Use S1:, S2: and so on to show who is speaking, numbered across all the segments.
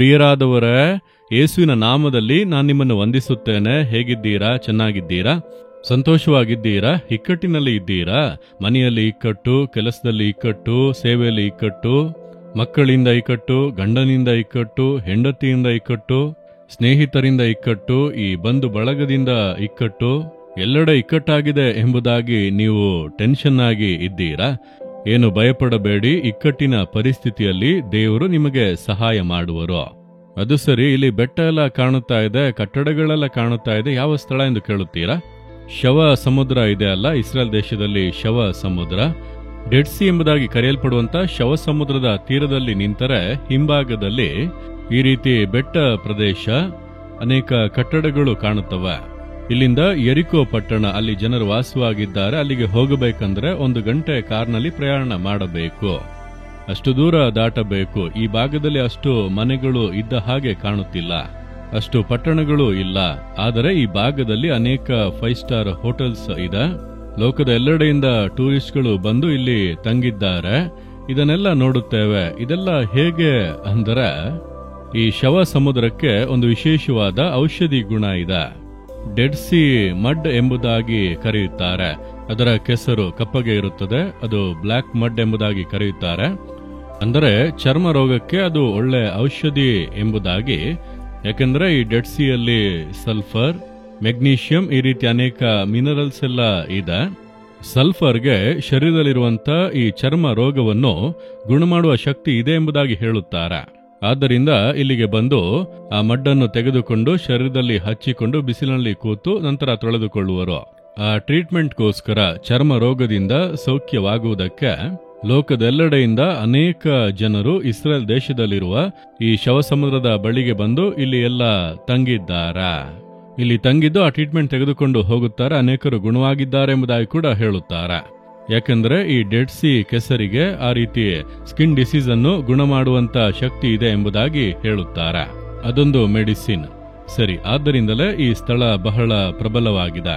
S1: ಪ್ರಿಯರಾದವರೇ, ಯೇಸುವಿನ ನಾಮದಲ್ಲಿ ನಾನು ನಿಮ್ಮನ್ನು ವಂದಿಸುತ್ತೇನೆ. ಹೇಗಿದ್ದೀರಾ? ಚೆನ್ನಾಗಿದ್ದೀರಾ? ಸಂತೋಷವಾಗಿದ್ದೀರಾ? ಇಕ್ಕಟ್ಟಿನಲ್ಲಿ ಇದ್ದೀರಾ? ಮನೆಯಲ್ಲಿ ಇಕ್ಕಟ್ಟು, ಕೆಲಸದಲ್ಲಿ ಇಕ್ಕಟ್ಟು, ಸೇವೆಯಲ್ಲಿ ಇಕ್ಕಟ್ಟು, ಮಕ್ಕಳಿಂದ ಇಕ್ಕಟ್ಟು, ಗಂಡನಿಂದ ಇಕ್ಕಟ್ಟು, ಹೆಂಡತಿಯಿಂದ ಇಕ್ಕಟ್ಟು, ಸ್ನೇಹಿತರಿಂದ ಇಕ್ಕಟ್ಟು, ಈ ಬಂಧು ಬಳಗದಿಂದ ಇಕ್ಕಟ್ಟು, ಎಲ್ಲೆಡೆ ಇಕ್ಕಟ್ಟಾಗಿದೆ ಎಂಬುದಾಗಿ ನೀವು ಟೆನ್ಷನ್ ಆಗಿ ಇದ್ದೀರಾ? ಏನು ಭಯಪಡಬೇಡಿ. ಇಕ್ಕಟ್ಟಿನ ಪರಿಸ್ಥಿತಿಯಲ್ಲಿ ದೇವರು ನಿಮಗೆ ಸಹಾಯ ಮಾಡುವರು. ಅದು ಸರಿ, ಇಲ್ಲಿ ಬೆಟ್ಟ ಎಲ್ಲ ಕಾಣುತ್ತಾ ಇದೆ, ಕಟ್ಟಡಗಳೆಲ್ಲ ಕಾಣುತ್ತಾ ಇದೆ, ಯಾವ ಸ್ಥಳ ಎಂದು ಕೇಳುತ್ತೀರಾ? ಶವ ಸಮುದ್ರ ಇದೆ ಅಲ್ಲ, ಇಸ್ರೇಲ್ ದೇಶದಲ್ಲಿ ಶವ ಸಮುದ್ರ, ಡೆಡ್ ಸಿ ಎಂಬುದಾಗಿ ಕರೆಯಲ್ಪಡುವಂತ ಶವ ಸಮುದ್ರದ ತೀರದಲ್ಲಿ ನಿಂತರೆ ಹಿಂಭಾಗದಲ್ಲಿ ಈ ರೀತಿ ಬೆಟ್ಟ ಪ್ರದೇಶ, ಅನೇಕ ಕಟ್ಟಡಗಳು ಕಾಣುತ್ತವೆ. ಇಲ್ಲಿಂದ ಯೆರಿಕೋ ಪಟ್ಟಣ, ಅಲ್ಲಿ ಜನರು ವಾಸವಾಗಿದ್ದಾರೆ, ಅಲ್ಲಿಗೆ ಹೋಗಬೇಕಂದ್ರೆ 1 ಗಂಟೆ ಕಾರ್ನಲ್ಲಿ ಪ್ರಯಾಣ ಮಾಡಬೇಕು. ಅಷ್ಟು ದೂರ ದಾಟಬೇಕು. ಈ ಭಾಗದಲ್ಲಿ ಅಷ್ಟು ಮನೆಗಳು ಇದ್ದ ಹಾಗೆ ಕಾಣುತ್ತಿಲ್ಲ, ಅಷ್ಟು ಪಟ್ಟಣಗಳು ಇಲ್ಲ. ಆದರೆ ಈ ಭಾಗದಲ್ಲಿ ಅನೇಕ 5 ಸ್ಟಾರ್ ಹೋಟೆಲ್ಸ್ ಇದೆ. ಲೋಕದ ಎಲ್ಲೆಡೆಯಿಂದ ಟೂರಿಸ್ಟ್ಗಳು ಬಂದು ಇಲ್ಲಿ ತಂಗಿದ್ದಾರೆ. ಇದನ್ನೆಲ್ಲ ನೋಡುತ್ತೇವೆ. ಇದೆಲ್ಲ ಹೇಗೆ ಅಂದರೆ, ಈ ಶವ ಸಮುದ್ರಕ್ಕೆ ಒಂದು ವಿಶೇಷವಾದ ಔಷಧಿ ಗುಣ ಇದೆ. ಡೆಡ್ ಸಿ ಮಡ್ ಎಂಬುದಾಗಿ ಕರೆಯುತ್ತಾರೆ. ಅದರ ಕೆಸರು ಕಪ್ಪಗೆ ಇರುತ್ತದೆ, ಅದು ಬ್ಲ್ಯಾಕ್ ಮಡ್ ಎಂಬುದಾಗಿ ಕರೆಯುತ್ತಾರೆ. ಅಂದರೆ ಚರ್ಮ ರೋಗಕ್ಕೆ ಅದು ಒಳ್ಳೆ ಔಷಧಿ ಎಂಬುದಾಗಿ. ಯಾಕೆಂದ್ರೆ ಈ ಡೆಡ್ ಸಿಯಲ್ಲಿ ಸಲ್ಫರ್, ಮೆಗ್ನೀಷಿಯಂ, ಈ ರೀತಿ ಅನೇಕ ಮಿನರಲ್ಸ್ ಎಲ್ಲ ಇದೆ. ಸಲ್ಫರ್ಗೆ ಶರೀರದಲ್ಲಿರುವಂತ ಈ ಚರ್ಮ ರೋಗವನ್ನು ಗುಣಮಾಡುವ ಶಕ್ತಿ ಇದೆ ಎಂಬುದಾಗಿ ಹೇಳುತ್ತಾರೆ. ಆದ್ದರಿಂದ ಇಲ್ಲಿಗೆ ಬಂದು ಆ ಮಡ್ಡನ್ನು ತೆಗೆದುಕೊಂಡು ಶರೀರದಲ್ಲಿ ಹಚ್ಚಿಕೊಂಡು ಬಿಸಿಲಿನಲ್ಲಿ ಕೂತು ನಂತರ ತೊಳೆದುಕೊಳ್ಳುವರು. ಆ ಟ್ರೀಟ್ಮೆಂಟ್ಗೋಸ್ಕರ, ಚರ್ಮ ರೋಗದಿಂದ ಸೌಖ್ಯವಾಗುವುದಕ್ಕೆ ಲೋಕದೆಲ್ಲೆಡೆಯಿಂದ ಅನೇಕ ಜನರು ಇಸ್ರೇಲ್ ದೇಶದಲ್ಲಿರುವ ಈ ಶವ ಸಮುದ್ರದ ಬಳಿಗೆ ಬಂದು ಇಲ್ಲಿ ಎಲ್ಲ ತಂಗಿದ್ದಾರೆ. ಇಲ್ಲಿ ತಂಗಿದ್ದು ಆ ಟ್ರೀಟ್ಮೆಂಟ್ ತೆಗೆದುಕೊಂಡು ಹೋಗುತ್ತಾರೆ. ಅನೇಕರು ಗುಣವಾಗಿದ್ದಾರೆ ಎಂಬುದಾಗಿ ಕೂಡ ಹೇಳುತ್ತಾರೆ. ಯಾಕೆಂದ್ರೆ ಈ ಡೆಡ್ ಸಿ ಕೆಸರಿಗೆ ಆ ರೀತಿ ಸ್ಕಿನ್ ಡಿಸೀಸ್ ಅನ್ನು ಗುಣ ಮಾಡುವಂತ ಶಕ್ತಿ ಇದೆ ಎಂಬುದಾಗಿ ಹೇಳುತ್ತಾರೆ. ಅದೊಂದು ಮೆಡಿಸಿನ್. ಸರಿ, ಆದ್ದರಿಂದಲೇ ಈ ಸ್ಥಳ ಬಹಳ ಪ್ರಬಲವಾಗಿದೆ.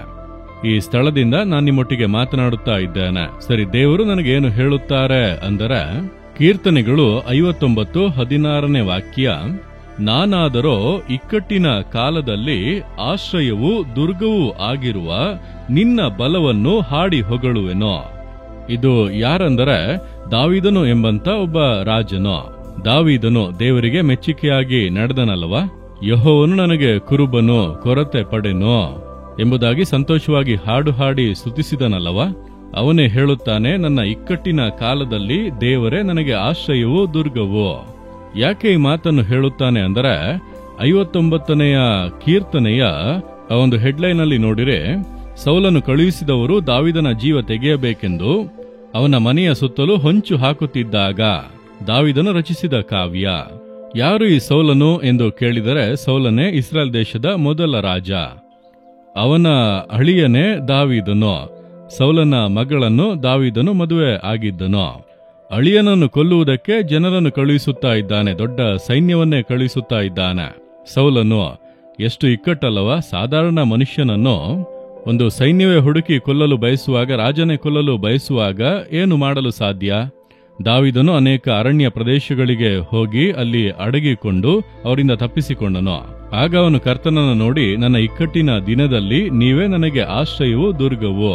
S1: ಈ ಸ್ಥಳದಿಂದ ನಾನು ನಿಮ್ಮೊಟ್ಟಿಗೆ ಮಾತನಾಡುತ್ತಾ ಇದ್ದೇನೆ. ಸರಿ, ದೇವರು ನನಗೇನು ಹೇಳುತ್ತಾರೆ ಅಂದರೆ, ಕೀರ್ತನೆಗಳು 59:16 ವಾಕ್ಯ, ನಾನಾದರೋ ಇಕ್ಕಟ್ಟಿನ ಕಾಲದಲ್ಲಿ ಆಶ್ರಯವೂ ದುರ್ಗವೂ ಆಗಿರುವ ನಿನ್ನ ಬಲವನ್ನು ಹಾಡಿ ಹೊಗಳುವೆನೋ. ಇದು ಯಾರಂದರೆ, ದಾವೀದನು ಎಂಬಂತ ಒಬ್ಬ ರಾಜನು. ದಾವೀದನು ದೇವರಿಗೆ ಮೆಚ್ಚುಗೆಯಾಗಿ ನಡೆದನಲ್ವ. ಯೆಹೋವನು ನನಗೆ ಕುರುಬನು, ಕೊರತೆ ಪಡೆನೋ ಎಂಬುದಾಗಿ ಸಂತೋಷವಾಗಿ ಹಾಡು ಹಾಡಿ ಸ್ತುತಿಸಿದನಲ್ಲವ. ಅವನೇ ಹೇಳುತ್ತಾನೆ, ನನ್ನ ಇಕ್ಕಟ್ಟಿನ ಕಾಲದಲ್ಲಿ ದೇವರೇ ನನಗೆ ಆಶ್ರಯವೂ ದುರ್ಗವೂ. ಯಾಕೆ ಈ ಮಾತನ್ನು ಹೇಳುತ್ತಾನೆ ಅಂದರೆ, 59ನೇ ಕೀರ್ತನೆಯ ಒಂದು ಹೆಡ್ಲೈನ್ ಅಲ್ಲಿ ನೋಡಿರೆ, ಸೌಲನು ಕಳುಹಿಸಿದವರು ದಾವೀದನ ಜೀವ ತೆಗೆಯಬೇಕೆಂದು ಅವನ ಮನೆಯ ಸುತ್ತಲೂ ಹೊಂಚು ಹಾಕುತ್ತಿದ್ದಾಗ ದಾವೀದನು ರಚಿಸಿದ ಕಾವ್ಯ. ಯಾರು ಈ ಸೌಲನು ಎಂದು ಕೇಳಿದರೆ, ಸೌಲನೇ ಇಸ್ರಾಯೇಲ್ ದೇಶದ ಮೊದಲ ರಾಜ. ಅವನ ಅಳಿಯನೇ ದಾವೀದನು. ಸೌಲನ ಮಗಳನ್ನು ದಾವೀದನು ಮದುವೆ ಆಗಿದ್ದನು. ಅಳಿಯನನ್ನು ಕೊಲ್ಲುವುದಕ್ಕೆ ಜನರನ್ನು ಕಳುಹಿಸುತ್ತಾ ಇದ್ದಾನೆ, ದೊಡ್ಡ ಸೈನ್ಯವನ್ನೇ ಕಳುಹಿಸುತ್ತಾ ಇದ್ದಾನೆ. ಸೌಲನು ಎಷ್ಟು ಇಕ್ಕಟ್ಟಲ್ಲವ. ಸಾಧಾರಣ ಮನುಷ್ಯನನ್ನು ಒಂದು ಸೈನ್ಯವೇ ಹುಡುಕಿ ಕೊಲ್ಲಲು ಬಯಸುವಾಗ, ರಾಜನೇ ಕೊಲ್ಲಲು ಬಯಸುವಾಗ ಏನು ಮಾಡಲು ಸಾಧ್ಯ? ದಾವೀದನು ಅನೇಕ ಅರಣ್ಯ ಪ್ರದೇಶಗಳಿಗೆ ಹೋಗಿ ಅಲ್ಲಿ ಅಡಗಿಕೊಂಡು ಅವರಿಂದ ತಪ್ಪಿಸಿಕೊಂಡನು. ಆಗ ಅವನು ಕರ್ತನನ್ನು ನೋಡಿ, ನನ್ನ ಇಕ್ಕಟ್ಟಿನ ದಿನದಲ್ಲಿ ನೀವೇ ನನಗೆ ಆಶ್ರಯವೂ ದುರ್ಗವೂ,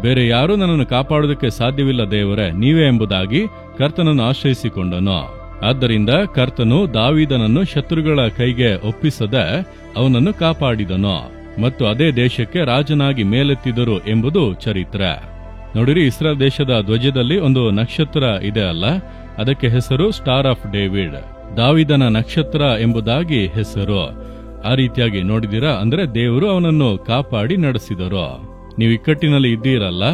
S1: ಬೇರೆ ಯಾರೂ ನನ್ನನ್ನು ಕಾಪಾಡುವುದಕ್ಕೆ ಸಾಧ್ಯವಿಲ್ಲ ದೇವರೇ, ನೀವೇ ಎಂಬುದಾಗಿ ಕರ್ತನನ್ನು ಆಶ್ರಯಿಸಿಕೊಂಡನು. ಆದ್ದರಿಂದ ಕರ್ತನು ದಾವೀದನನ್ನು ಶತ್ರುಗಳ ಕೈಗೆ ಒಪ್ಪಿಸದೆ ಅವನನ್ನು ಕಾಪಾಡಿದನು ಮತ್ತು ಅದೇ ದೇಶಕ್ಕೆ ರಾಜನಾಗಿ ಮೇಲೆತ್ತಿದರು ಎಂಬುದು ಚರಿತ್ರೆ. ನೋಡಿರಿ, ಇಸ್ರಾಯೇಲ್ ದೇಶದ ಧ್ವಜದಲ್ಲಿ ಒಂದು ನಕ್ಷತ್ರ ಇದೆ ಅಲ್ಲ, ಅದಕ್ಕೆ ಹೆಸರು ಸ್ಟಾರ್ ಆಫ್ ಡೇವಿಡ್, ದಾವೀದನ ನಕ್ಷತ್ರ ಎಂಬುದಾಗಿ ಹೆಸರು. ಆ ರೀತಿಯಾಗಿ ನೋಡಿದಿರಾ? ಅಂದ್ರೆ ದೇವರು ಅವನನ್ನು ಕಾಪಾಡಿ ನಡೆಸಿದರು. ನೀವು ಇಕ್ಕಟ್ಟಿನಲ್ಲಿ ಇದ್ದೀರಲ್ಲ,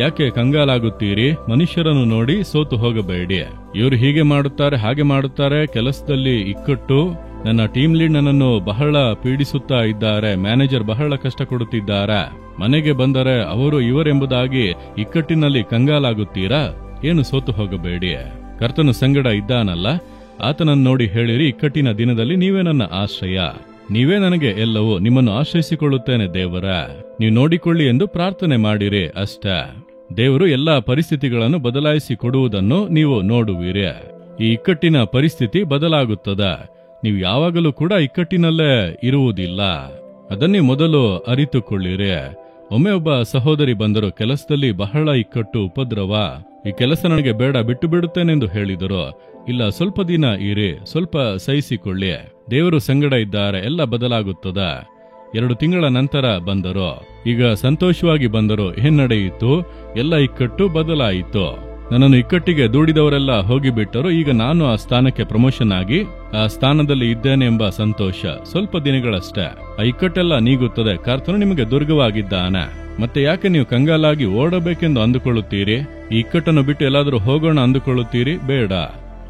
S1: ಯಾಕೆ ಕಂಗಾಲಾಗುತ್ತೀರಿ? ಮನುಷ್ಯರನ್ನು ನೋಡಿ ಸೋತು ಹೋಗಬೇಡಿ. ಇವರು ಹೀಗೆ ಮಾಡುತ್ತಾರೆ, ಹಾಗೆ ಮಾಡುತ್ತಾರೆ, ಕೆಲಸದಲ್ಲಿ ಇಕ್ಕಟ್ಟು, ನನ್ನ ಟೀಮ್ ಲೀಡ್ ನನ್ನನ್ನು ಬಹಳ ಪೀಡಿಸುತ್ತಾ ಇದ್ದಾರೆ, ಮ್ಯಾನೇಜರ್ ಬಹಳ ಕಷ್ಟ ಕೊಡುತ್ತಿದ್ದಾರೆ, ಮನೆಗೆ ಬಂದರೆ ಅವರು ಇವರೆಂಬುದಾಗಿ ಇಕ್ಕಟ್ಟಿನಲ್ಲಿ ಕಂಗಾಲಾಗುತ್ತೀರಾ? ಏನು ಸೋತು ಹೋಗಬೇಡಿ. ಕರ್ತನು ಸಂಗಡ ಇದ್ದಾನಲ್ಲ, ಆತನನ್ನು ನೋಡಿ ಹೇಳಿರಿ, ಇಕ್ಕಟ್ಟಿನ ದಿನದಲ್ಲಿ ನೀವೇ ನನ್ನ ಆಶ್ರಯ, ನೀವೇ ನನಗೆ ಎಲ್ಲವೂ, ನಿಮ್ಮನ್ನು ಆಶ್ರಯಿಸಿಕೊಳ್ಳುತ್ತೇನೆ ದೇವರ, ನೀವು ನೋಡಿಕೊಳ್ಳಿ ಎಂದು ಪ್ರಾರ್ಥನೆ ಮಾಡಿರಿ ಅಷ್ಟೇ. ದೇವರು ಎಲ್ಲಾ ಪರಿಸ್ಥಿತಿಗಳನ್ನು ಬದಲಾಯಿಸಿ ಕೊಡುವುದನ್ನು ನೀವು ನೋಡುವಿರಿ. ಈ ಇಕ್ಕಟ್ಟಿನ ಪರಿಸ್ಥಿತಿ ಬದಲಾಗುತ್ತದೆ. ನೀವು ಯಾವಾಗಲೂ ಕೂಡ ಇಕ್ಕಟ್ಟಿನಲ್ಲೇ ಇರುವುದಿಲ್ಲ. ಅದನ್ನೇ ಮೊದಲು ಅರಿತುಕೊಳ್ಳಿರಿ. ಒಮ್ಮೆ ಒಬ್ಬ ಸಹೋದರಿ ಬಂದರು. ಕೆಲಸದಲ್ಲಿ ಬಹಳ ಇಕ್ಕಟ್ಟು, ಉಪದ್ರವ. ಈ ಕೆಲಸ ನನಗೆ ಬೇಡ, ಬಿಟ್ಟು ಬಿಡುತ್ತೇನೆಂದು ಹೇಳಿದರು. ಇಲ್ಲ, ಸ್ವಲ್ಪ ದಿನ ಇರಿ, ಸ್ವಲ್ಪ ಸಹಿಸಿಕೊಳ್ಳಿ, ದೇವರು ಸಂಗಡ ಇದ್ದಾರೆ, ಎಲ್ಲ ಬದಲಾಗುತ್ತದ. 2 ತಿಂಗಳ ನಂತರ ಬಂದರು. ಈಗ ಸಂತೋಷವಾಗಿ ಬಂದರು. ಏನ್ ನಡೆಯಿತು? ಎಲ್ಲ ಇಕ್ಕಟ್ಟು ಬದಲಾಯಿತು. ನನ್ನನ್ನು ಇಕ್ಕಟ್ಟಿಗೆ ದೂಡಿದವರೆಲ್ಲ ಹೋಗಿಬಿಟ್ಟರು. ಈಗ ನಾನು ಆ ಸ್ಥಾನಕ್ಕೆ ಪ್ರಮೋಷನ್ ಆಗಿ ಆ ಸ್ಥಾನದಲ್ಲಿ ಇದ್ದೇನೆ ಎಂಬ ಸಂತೋಷ. ಸ್ವಲ್ಪ ದಿನಗಳಷ್ಟೇ, ಆ ಇಕ್ಕಟ್ಟೆಲ್ಲ ನೀಗುತ್ತದೆ. ಕರ್ತನು ನಿಮಗೆ ದುರ್ಗವಾಗಿದ್ದಾನೆ. ಮತ್ತೆ ಯಾಕೆ ನೀವು ಕಂಗಾಲಾಗಿ ಓಡಬೇಕೆಂದು ಅಂದುಕೊಳ್ಳುತ್ತೀರಿ? ಈ ಇಕ್ಕಟ್ಟನ್ನು ಬಿಟ್ಟು ಎಲ್ಲಾದರೂ ಹೋಗೋಣ ಅಂದುಕೊಳ್ಳುತ್ತೀರಿ? ಬೇಡ.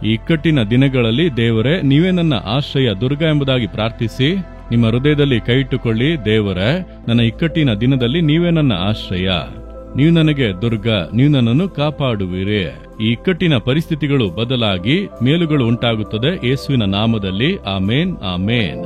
S1: ಈ ಇಕ್ಕಟ್ಟಿನ ದಿನಗಳಲ್ಲಿ ದೇವರೇ, ನೀವೇ ನನ್ನ ಆಶ್ರಯ, ದುರ್ಗ ಎಂಬುದಾಗಿ ಪ್ರಾರ್ಥಿಸಿ ನಿಮ್ಮ ಹೃದಯದಲ್ಲಿ ಕೈ ಇಟ್ಟುಕೊಳ್ಳಿ. ದೇವರೇ, ನನ್ನ ಇಕ್ಕಟ್ಟಿನ ದಿನದಲ್ಲಿ ನೀವೇ ನನ್ನ ಆಶ್ರಯ, ನೀವು ನನಗೆ ದುರ್ಗ, ನೀವು ನನ್ನನ್ನು ಕಾಪಾಡುವಿರಿ. ಈ ಇಕ್ಕಟ್ಟಿನ ಪರಿಸ್ಥಿತಿಗಳು ಬದಲಾಗಿ ಮೇಲುಗಳು ಉಂಟಾಗುತ್ತದೆ. ಯೇಸುವಿನ ನಾಮದಲ್ಲಿ ಆಮೇನ್, ಆಮೇನ್.